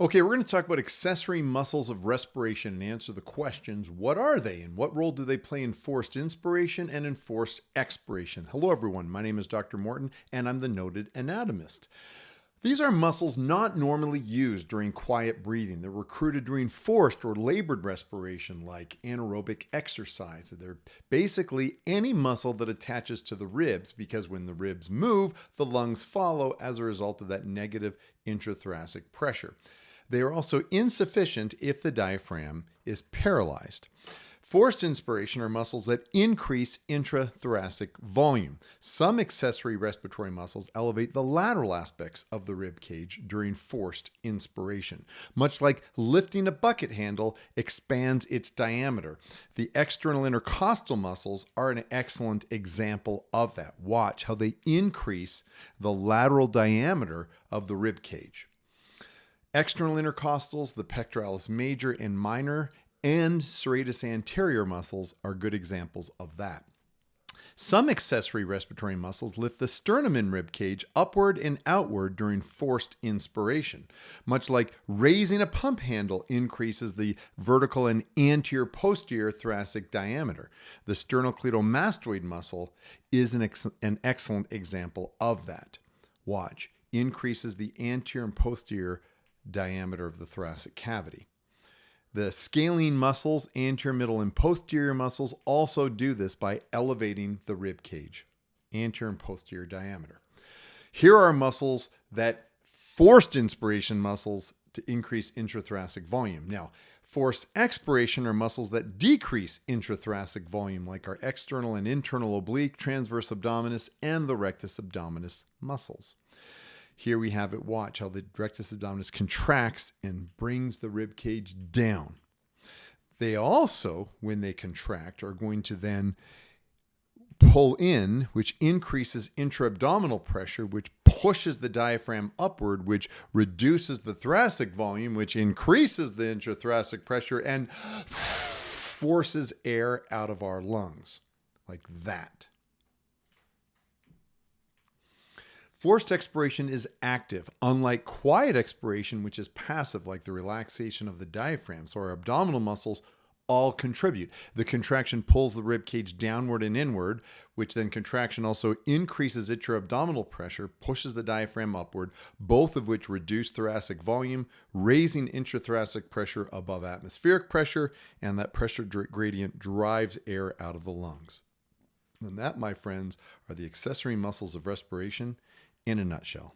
Okay, we're going to talk about accessory muscles of respiration and answer the questions, what are they and what role do they play in forced inspiration and in forced expiration? Hello everyone, my name is Dr. Morton and I'm the noted anatomist. These are muscles not normally used during quiet breathing. They're recruited during forced or labored respiration like anaerobic exercise. They're basically any muscle that attaches to the ribs because when the ribs move, the lungs follow as a result of that negative intrathoracic pressure. They are also insufficient if the diaphragm is paralyzed. Forced inspiration are muscles that increase intrathoracic volume. Some accessory respiratory muscles elevate the lateral aspects of the rib cage during forced inspiration. Much like lifting a bucket handle expands its diameter. The external intercostal muscles are an excellent example of that. Watch how they increase the lateral diameter of the rib cage. External intercostals, the pectoralis major and minor, and serratus anterior muscles are good examples of that. Some accessory respiratory muscles lift the sternum and rib cage upward and outward during forced inspiration. Much like raising a pump handle increases the vertical and anterior posterior thoracic diameter. The sternocleidomastoid muscle is an excellent example of that. Watch, increases the anterior and posterior diameter of the thoracic cavity. The scalene muscles, anterior, middle, and posterior muscles also do this by elevating the rib cage, anterior and posterior diameter. Here are muscles that forced inspiration muscles to increase intrathoracic volume. Now, forced expiration are muscles that decrease intrathoracic volume, like our external and internal oblique, transverse abdominis, and the rectus abdominis muscles. Here we have it. Watch how the rectus abdominis contracts and brings the rib cage down. They also, when they contract, are going to then pull in, which increases intra-abdominal pressure, which pushes the diaphragm upward, which reduces the thoracic volume, which increases the intrathoracic pressure and forces air out of our lungs, like that. Forced expiration is active, unlike quiet expiration, which is passive, like the relaxation of the diaphragm. So our abdominal muscles all contribute. The contraction pulls the rib cage downward and inward, which then contraction also increases intra-abdominal pressure, pushes the diaphragm upward, both of which reduce thoracic volume, raising intrathoracic pressure above atmospheric pressure, and that pressure gradient drives air out of the lungs. And that, my friends, are the accessory muscles of respiration in a nutshell.